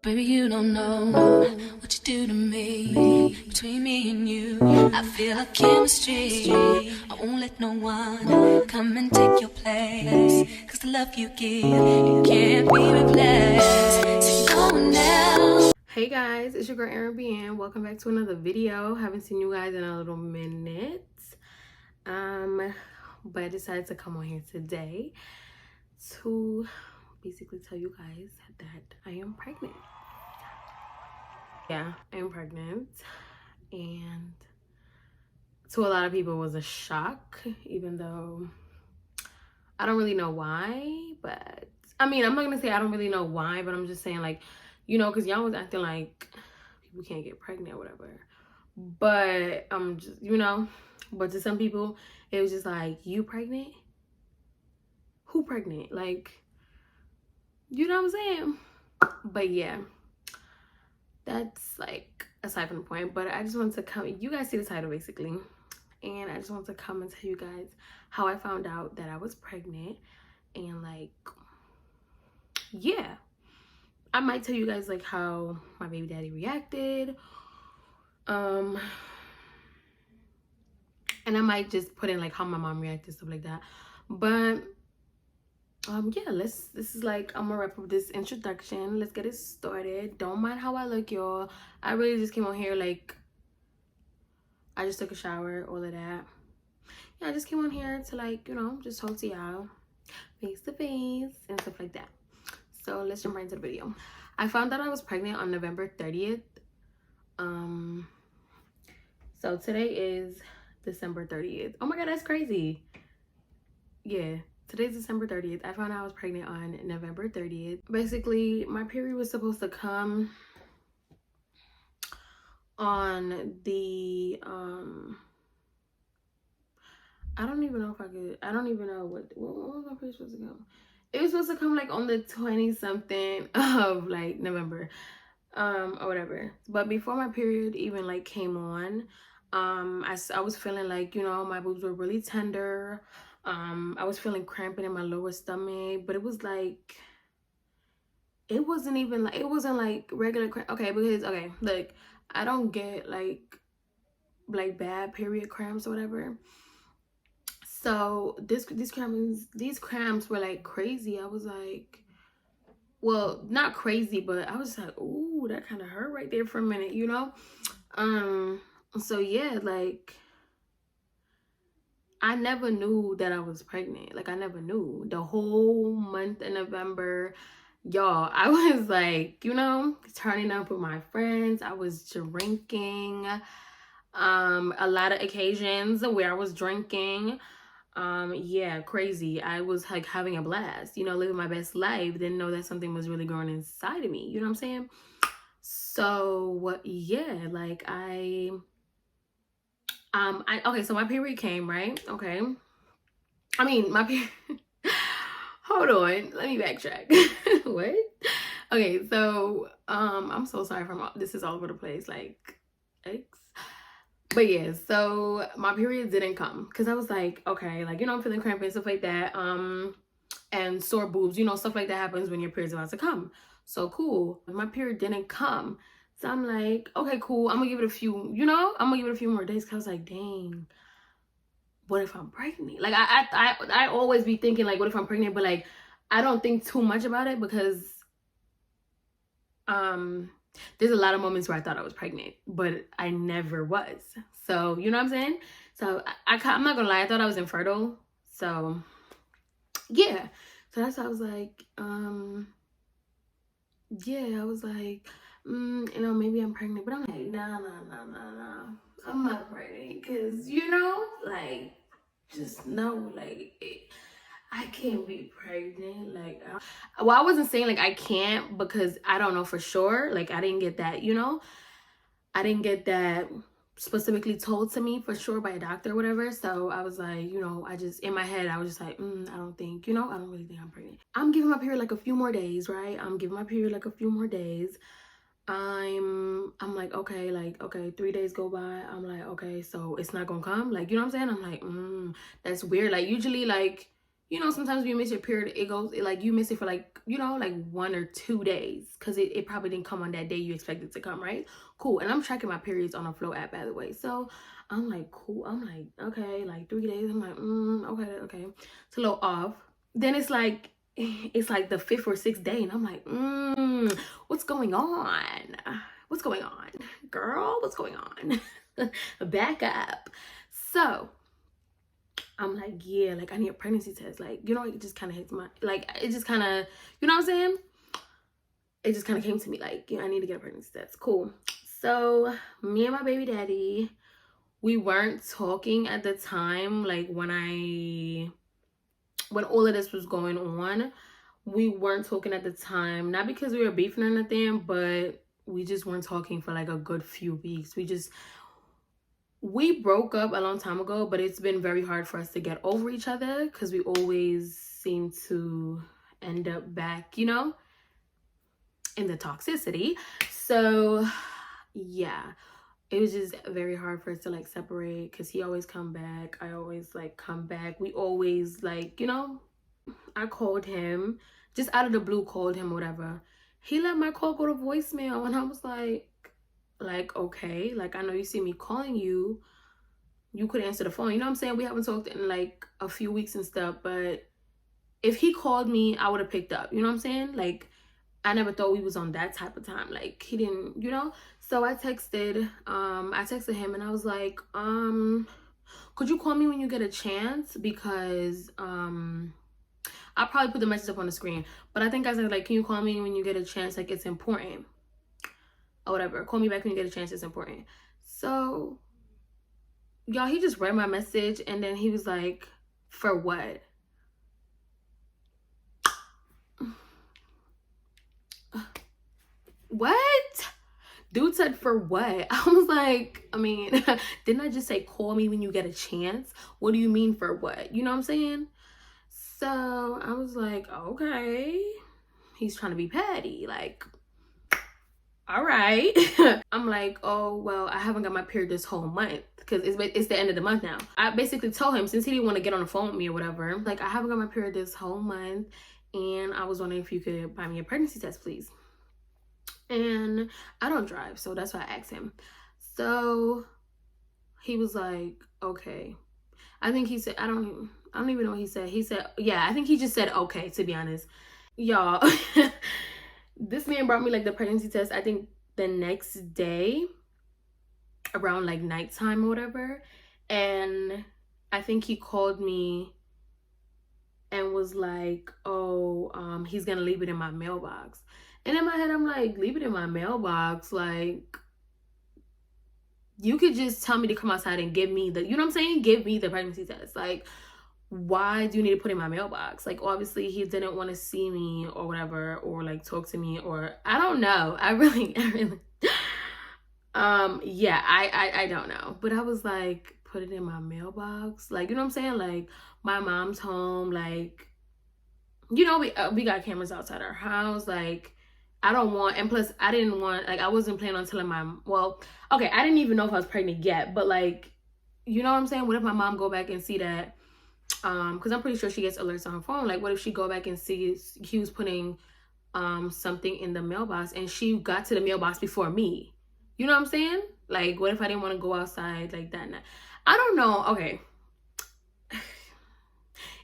Baby, you don't know what you do to me. Between me and you, I feel a chemistry. I won't let no one come and take your place. Cause the love you give, it can't be replaced. So no one else. Hey guys, it's your girl Arianne. Welcome back to another video. Haven't seen you guys in a little minute. But I decided to come on here today to basically tell you guys that I am pregnant. Yeah, I am pregnant, and to a lot of people it was a shock, even though I don't really know why. But I mean, I'm not gonna say I don't really know why, but I'm just saying, like, you know, because y'all was acting like people can't get pregnant or whatever. But I'm just, you know, but to some people it was just like, you pregnant? Who pregnant? Like, you know what I'm saying? But yeah, that's like aside from the point. But I just wanted to come, you guys see the title basically, and I just wanted to come and tell you guys how I found out that I was pregnant. And like, yeah, I might tell you guys like how my baby daddy reacted, and I might just put in like how my mom reacted, stuff like that. But yeah, this is like, I'm gonna wrap up this introduction. Let's get it started. Don't mind how I look, y'all. I really just came on here, like, I just took a shower, all of that. Yeah, I just came on here to, like, you know, just talk to y'all face to face and stuff like that. So let's jump right into the video. I found out I was pregnant on November 30th. So today is December 30th. Oh my god, that's crazy. Yeah, today's December 30th. I found out I was pregnant on November 30th. Basically, my period was supposed to come on the I don't even know if I could, I don't even know what was my period supposed to come? It was supposed to come like on the 20 something of like November, or whatever. But before my period even like came on, I was feeling like, you know, my boobs were really tender. I was feeling cramping in my lower stomach, but it was like, it wasn't even like, it wasn't like regular cramp. Okay, because okay, like, I don't get like bad period cramps or whatever. So these cramps were like crazy. I was like, well, not crazy, but I was like, ooh, that kind of hurt right there for a minute, you know. So yeah, like, I never knew that I was pregnant. Like, I never knew. The whole month of November, y'all, I was like, you know, turning up with my friends. I was drinking. A lot of occasions where I was drinking. Yeah, crazy. I was like having a blast, you know, living my best life. Didn't know that something was really growing inside of me. You know what I'm saying? So yeah, like okay, so my period came, right? Okay. I mean, my period. Hold on, let me backtrack. What? Okay, so I'm so sorry for this is all over the place, like, X. But yeah, so my period didn't come because I was like, okay, like, you know, I'm feeling crampy and stuff like that, and sore boobs, you know, stuff like that happens when your period's about to come. So cool, my period didn't come, so I'm like, okay, cool, I'm gonna give it a few, you know, I'm gonna give it a few more days, because I was like, dang, what if I'm pregnant? Like, I always be thinking like, what if I'm pregnant? But like, I don't think too much about it because there's a lot of moments where I thought I was pregnant, but I never was. So, you know what I'm saying? So I'm not gonna lie, I thought I was infertile. So yeah, so that's why I was like, yeah, I was like, you know, maybe I'm pregnant, but I'm like, nah, I'm not pregnant, because, you know, like, just know, like, I can't be pregnant. Like, well, I wasn't saying like I can't, because I don't know for sure. Like, I didn't get that, you know, I didn't get that specifically told to me for sure by a doctor or whatever. So I was like, you know, I just, in my head, I was just like, I don't think, you know, I don't really think I'm pregnant. I'm giving my period like a few more days, right? I'm giving my period like a few more days. I'm like, okay, 3 days go by. I'm like, okay, so it's not gonna come. Like, you know what I'm saying? I'm like, that's weird. Like, usually, like, you know, sometimes when you miss your period, it goes, like, you miss it for, like, you know, like 1 or 2 days, because it probably didn't come on that day you expect it to come, right? Cool. And I'm tracking my periods on a Flow app, by the way. So I'm like, cool. I'm like, okay, like 3 days. I'm like, okay. It's a little off. Then it's like the 5th or 6th day, and I'm like, what's going on? What's going on, girl? What's going on? Back up. So I'm like, yeah, like, I need a pregnancy test. Like, you know, it just kind of hits my, like, it just kind of, you know what I'm saying? It just kind of came to me, like, I need to get a pregnancy test. Cool. So me and my baby daddy, we weren't talking at the time, like, when all of this was going on. We weren't talking at the time, not because we were beefing or nothing, but we just weren't talking for, like, a good few weeks. We broke up a long time ago, but it's been very hard for us to get over each other, because we always seem to end up back, you know, in the toxicity. So yeah, it was just very hard for us to, like, separate, because he always come back, I always, like, come back. We always, like, you know, I called him, just out of the blue, called him, whatever. He let my call go to voicemail, and I was like, okay, like, I know you see me calling you, you could answer the phone, you know what I'm saying? We haven't talked in, like, a few weeks and stuff, but if he called me, I would have picked up, you know what I'm saying? Like, I never thought we was on that type of time, like, he didn't, you know? So I texted him, and I was like, could you call me when you get a chance? Because I'll probably put the message up on the screen, but I think I said, like, can you call me when you get a chance? Like, it's important. Or whatever. Call me back when you get a chance. It's important. So, y'all, he just read my message, and then he was like, for what? What? Dude said, for what? I was like, I mean, didn't I just say call me when you get a chance? What do you mean for what? You know what I'm saying? So I was like, okay. He's trying to be petty. Like, all right. I'm like, oh, well, I haven't got my period this whole month, because it's the end of the month now. I basically told him, since he didn't want to get on the phone with me or whatever, like, I haven't got my period this whole month, and I was wondering if you could buy me a pregnancy test, please. And I don't drive, so that's why I asked him. So he was like, okay. I think he said, I don't even know what he said. He said, yeah, I think he just said okay, to be honest. Y'all, this man brought me, like, the pregnancy test, I think the next day around, like, nighttime or whatever. And I think he called me and was like, oh, he's gonna leave it in my mailbox. And in my head, I'm like, leave it in my mailbox? Like, you could just tell me to come outside and give me the, you know what I'm saying? Give me the pregnancy test. Like, why do you need to put it in my mailbox? Like, obviously he didn't want to see me or whatever, or, like, talk to me, or I don't know. I really yeah, I don't know. But I was like, put it in my mailbox? Like, you know what I'm saying? Like, my mom's home, like, you know, we got cameras outside our house. Like, I don't want, and plus I didn't want, like, I wasn't planning on telling my, well, okay, I didn't even know if I was pregnant yet, but, like, you know what I'm saying? What if my mom go back and see that, because I'm pretty sure she gets alerts on her phone. Like, what if she go back and see he was putting something in the mailbox, and she got to the mailbox before me? You know what I'm saying? Like, what if I didn't want to go outside like that night? I don't know. Okay.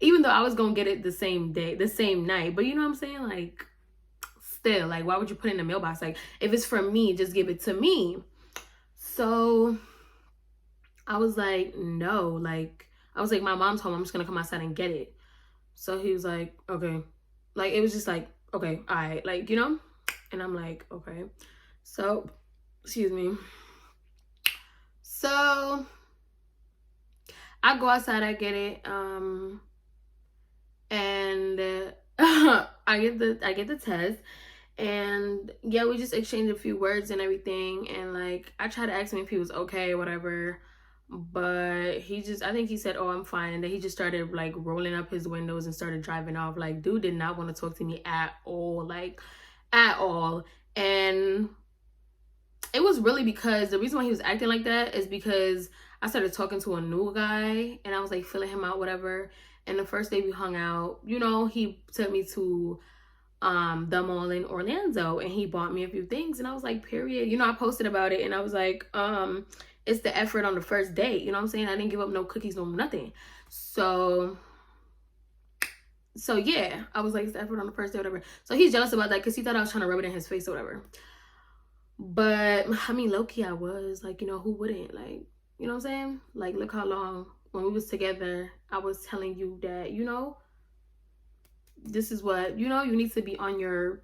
Even though I was gonna get it the same day, the same night, but you know what I'm saying? Like, still, like, why would you put it in the mailbox? Like, if it's for me, just give it to me. So I was like, no, like, I was like, my mom's home, I'm just gonna come outside and get it. So he was like, okay. Like, it was just like, okay, all right, like, you know? And I'm like, okay. So, excuse me. So I go outside, I get it, and I get the test, and yeah, we just exchanged a few words and everything, and, like, I tried to ask him if he was okay or whatever, but he just, I think he said, oh, I'm fine, and then he just started, like, rolling up his windows and started driving off. Like, dude did not want to talk to me at all, like, at all. And it was really because the reason why he was acting like that is because I started talking to a new guy, and I was, like, feeling him out, whatever. And the first day we hung out, you know, he took me to the mall in Orlando, and he bought me a few things, and I was like, period. You know, I posted about it, and I was like, it's the effort on the first date. You know what I'm saying? I didn't give up no cookies, no nothing. So yeah, I was like, it's the effort on the first day, whatever. So he's jealous about that because he thought I was trying to rub it in his face or whatever. But I mean, low-key, I was like, you know, who wouldn't? Like, you know what I'm saying? Like, look how long when we was together, I was telling you that, you know, this is what, you know, you need to be on your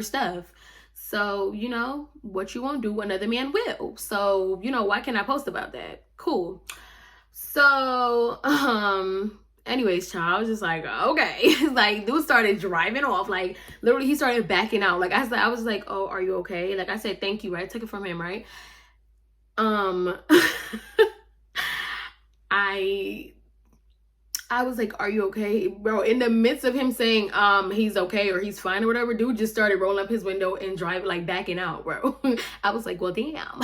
stuff. So, you know, what you won't do, another man will. So, you know, why can't I post about that? Cool. So, anyways, child, I was just like, okay. Like, dude started driving off. Like, literally, he started backing out. Like, I was like, oh, are you okay? Like, I said, thank you, right? I took it from him, right? I was like, are you okay? Bro, in the midst of him saying, he's okay or he's fine or whatever, dude just started rolling up his window and driving, like, backing out, bro. I was like, well, damn.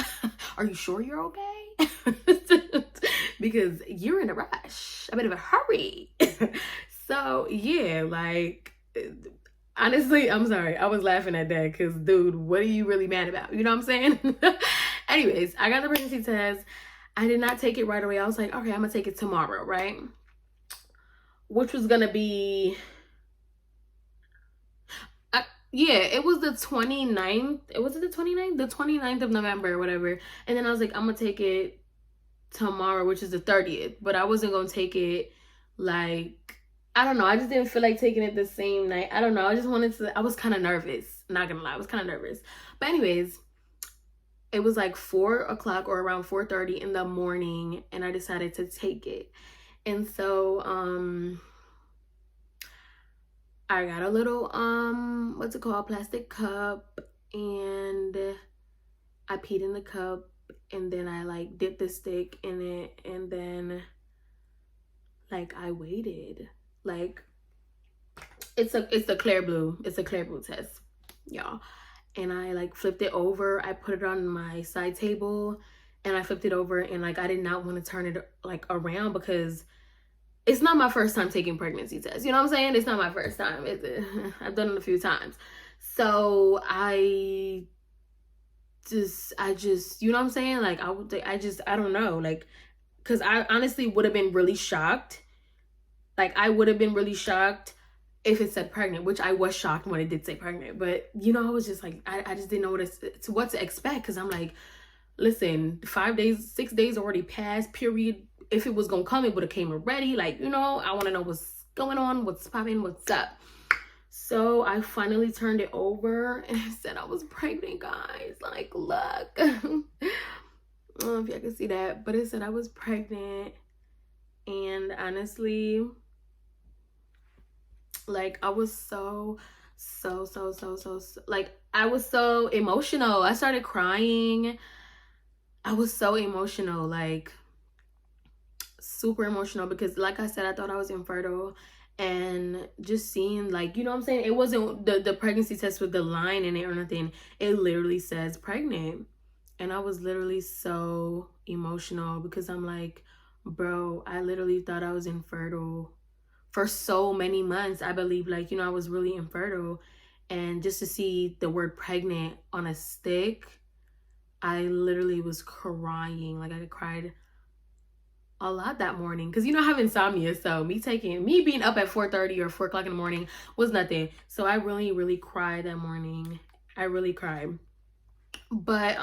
Are you sure you're okay? Because you're in a rush. A bit of a hurry. So, yeah, like, honestly, I'm sorry. I was laughing at that because, dude, what are you really mad about? You know what I'm saying? Anyways, I got the pregnancy test. I did not take it right away. I was like, okay, I'm going to take it tomorrow, right? Which was going to be... yeah, it was the 29th. Was it the 29th? The 29th of November or whatever. And then I was like, I'm going to take it tomorrow, which is the 30th. But I wasn't going to take it, like... I don't know. I just didn't feel like taking it the same night. I don't know. I just wanted to... I was kind of nervous. Not going to lie. I was kind of nervous. But anyways... it was like 4 o'clock or around 4:30 in the morning, and I decided to take it. And so I got a little what's it called, plastic cup, and I peed in the cup, and then I like dipped the stick in it, and then like I waited. Like it's a clear blue test, y'all. And I like flipped it over. I put it on my side table and I flipped it over, and like I did not want to turn it like around because it's not my first time taking pregnancy tests. You know what I'm saying? It's not my first time. I've done it a few times. So I just, you know what I'm saying? Like I don't know. Like, cause I honestly would have been really shocked. Like I would have been really shocked if it said pregnant, which I was shocked when it did say pregnant. But, you know, I was just like, I just didn't know what to expect. Because I'm like, listen, 6 days already passed, period. If it was going to come, it would have came already. Like, you know, I want to know what's going on, what's popping, what's up. So I finally turned it over and it said I was pregnant, guys. Like, look. I don't know if y'all can see that. But it said I was pregnant. And honestly... like I was so like I was so emotional. I started crying. I was so emotional, like super emotional, because like I said, I thought I was infertile, and just seeing, like, you know what I'm saying, it wasn't the pregnancy test with the line in it or nothing. It literally says pregnant, and I was literally so emotional because I'm like, bro, I literally thought I was infertile for so many months. I believe, like, you know, I was really infertile. And just to see the word pregnant on a stick, I literally was crying. Like, I cried a lot that morning. Because, you know, I have insomnia. So me being up at 4:30 or 4 o'clock in the morning was nothing. So I really, really cried that morning. I really cried. But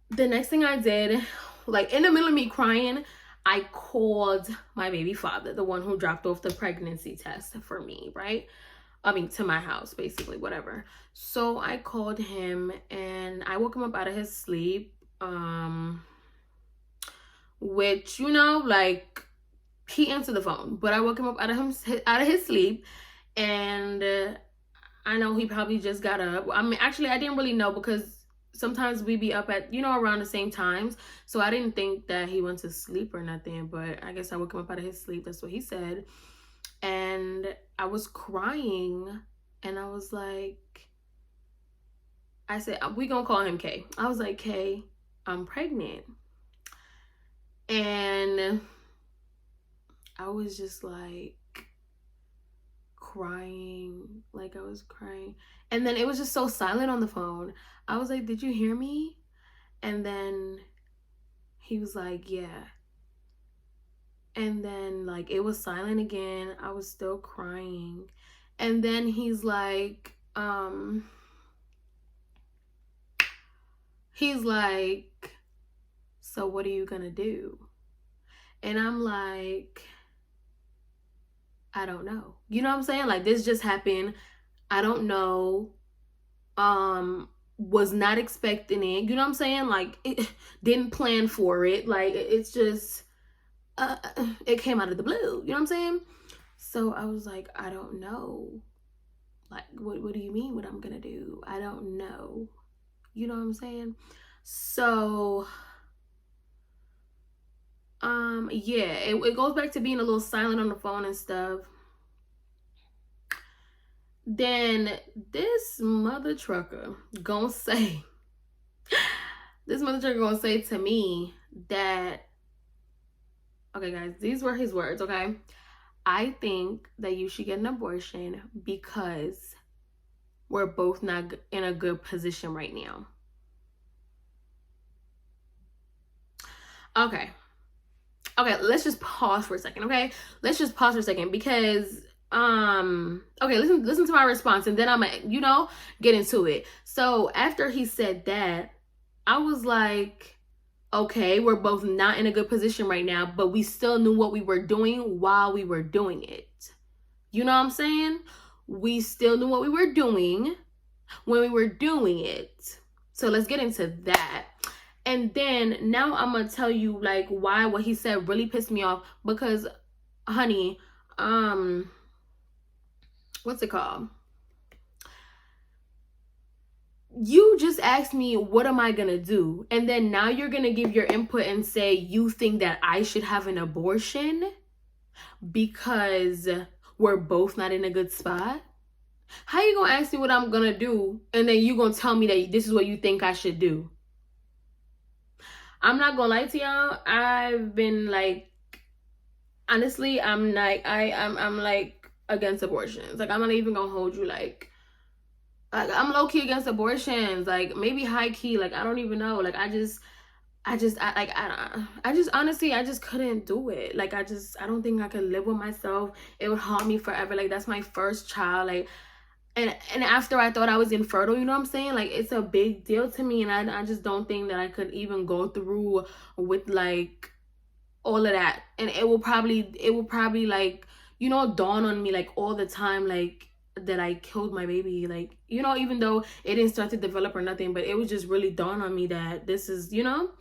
the next thing I did, like, in the middle of me crying, I called my baby father, the one who dropped off the pregnancy test for me, right? I mean, to my house, basically, whatever. So I called him and I woke him up out of his sleep. Which, you know, like, he answered the phone, but I woke him up out of his sleep, and I know he probably just got up. I mean, actually, I didn't really know because sometimes we be up at, you know, around the same times. So I didn't think that he went to sleep or nothing, but I guess I woke him up out of his sleep. That's what he said. And I was crying, and I was like, I said, we gonna call him K. I was like, K, I'm pregnant. And I was just like crying. Like I was crying. And then it was just so silent on the phone. I was like, did you hear me? And then he was like, yeah. And then like it was silent again. I was still crying. And then he's like, so what are you gonna do? And I'm like, I don't know. You know what I'm saying? Like this just happened. I don't know. Was not expecting it. You know what I'm saying? Like it didn't plan for it. Like it's just it came out of the blue. You know what I'm saying? So I was like, I don't know. Like what do you mean what I'm gonna do? I don't know. You know what I'm saying? So yeah, it goes back to being a little silent on the phone and stuff. Then this mother trucker gonna say to me that, okay guys, these were his words, okay? I think that you should get an abortion because we're both not in a good position right now. Okay, let's just pause for a second, okay? Let's just pause for a second because okay, listen to my response and then I'm gonna, you know, get into it. So after he said that, I was like, okay, we're both not in a good position right now, but we still knew what we were doing while we were doing it. You know what I'm saying? We still knew what we were doing when we were doing it. So let's get into that. And then now I'm gonna tell you like why what he said really pissed me off, because honey, what's it called? You just asked me, what am I gonna do? And then now you're gonna give your input and say you think that I should have an abortion because we're both not in a good spot? How you gonna ask me what I'm gonna do and then you gonna tell me that this is what you think I should do? I'm not gonna lie to y'all. I've been like, honestly, I'm like against abortions. Like I'm not even gonna hold you like I'm low key against abortions. Like maybe high key. Like I don't even know. Like I just honestly I just couldn't do it. Like I don't think I could live with myself. It would haunt me forever. Like that's my first child. Like and after I thought I was infertile, you know what I'm saying? Like it's a big deal to me, and I just don't think that I could even go through with like all of that. And it will probably like, you know, dawn on me like all the time, like that I killed my baby, like, you know, even though it didn't start to develop or nothing, but it would just really dawn on me that this is, you know,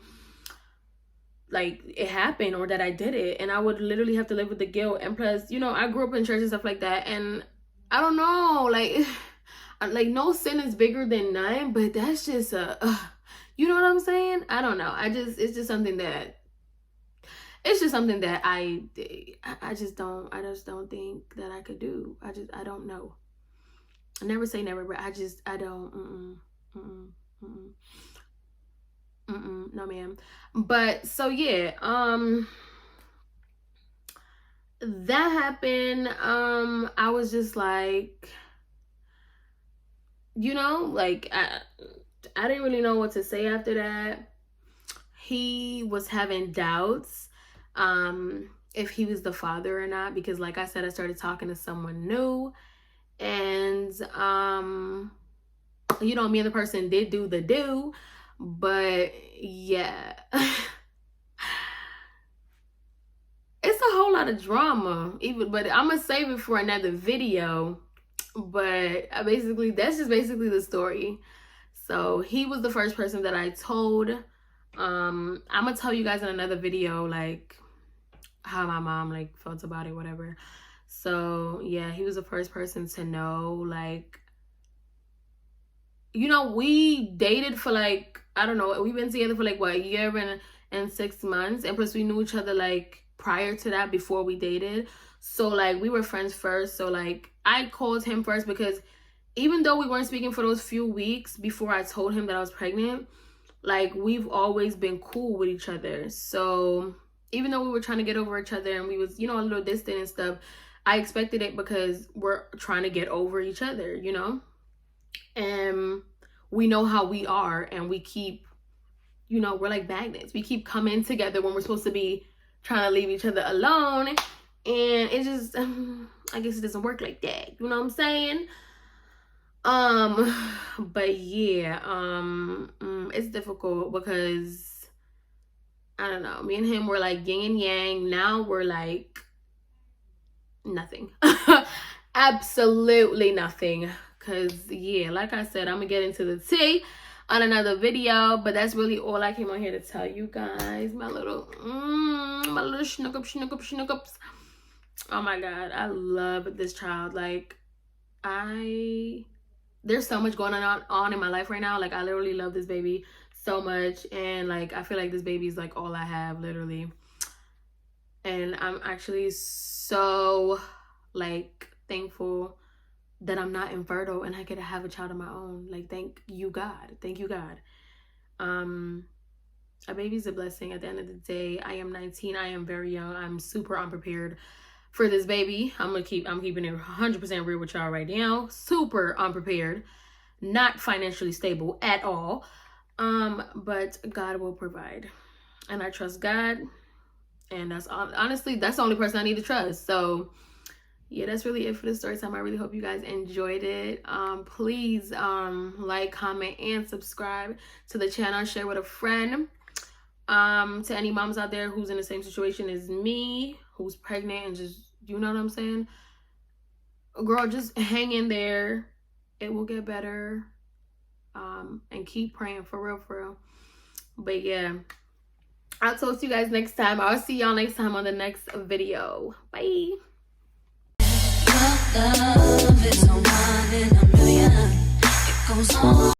like it happened or that I did it, and I would literally have to live with the guilt. And plus, you know, I grew up in church and stuff like that, and I don't know, like no sin is bigger than none, but that's just you know what I'm saying? I don't know. It's just something that I just don't think that I could do. I don't know. I never say never, but I don't. No, ma'am. But so yeah, that happened. I was just like, you know, like I didn't really know what to say after that. He was having doubts if he was the father or not, because like I said, I started talking to someone new, and you know, me and the person did do the do, but yeah. It's a whole lot of drama, but I'm gonna save it for another video. But that's just basically the story. So he was the first person that I told. I'm gonna tell you guys in another video like how my mom like felt about it, whatever. So yeah, he was the first person to know. Like, you know, we dated for like, I don't know, we've been together for like what, a year and 6 months, and plus we knew each other like prior to that, before we dated. So like we were friends first. So like I called him first because even though we weren't speaking for those few weeks before I told him that I was pregnant, like we've always been cool with each other. So even though we were trying to get over each other and we was, you know, a little distant and stuff, I expected it because we're trying to get over each other, you know? And we know how we are, and we keep, you know, we're like magnets. We keep coming together when we're supposed to be trying to leave each other alone. And it just, I guess it doesn't work like that. You know what I'm saying? But yeah, it's difficult because, I don't know, me and him were like yin and yang. Now we're like nothing. Absolutely nothing. Because, yeah, like I said, I'm going to get into the tea on another video. But that's really all I came on here to tell you guys. My little schnookups. Oh, my God. I love this child. Like, there's so much going on in my life right now. Like, I literally love this baby so much. And, like, I feel like this baby is, like, all I have, literally. And I'm actually so, like, thankful that I'm not infertile and I get to have a child of my own. Like, thank you, God. Thank you, God. A baby's a blessing. At the end of the day, I am 19. I am very young. I'm super unprepared for this baby. I'm keeping it 100% real with y'all right now. Super unprepared. Not financially stable at all. But God will provide. And I trust God. And that's honestly, that's the only person I need to trust. So yeah, that's really it for the story time. I really hope you guys enjoyed it. Please like, comment, and subscribe to the channel. Share with a friend. To any moms out there who's in the same situation as me, who's pregnant and just, you know what I'm saying? Girl, just hang in there. It will get better. And keep praying, for real, for real. But yeah, I'll talk to you guys next time. I'll see y'all next time on the next video. Bye. Love is no one in a million. It goes on.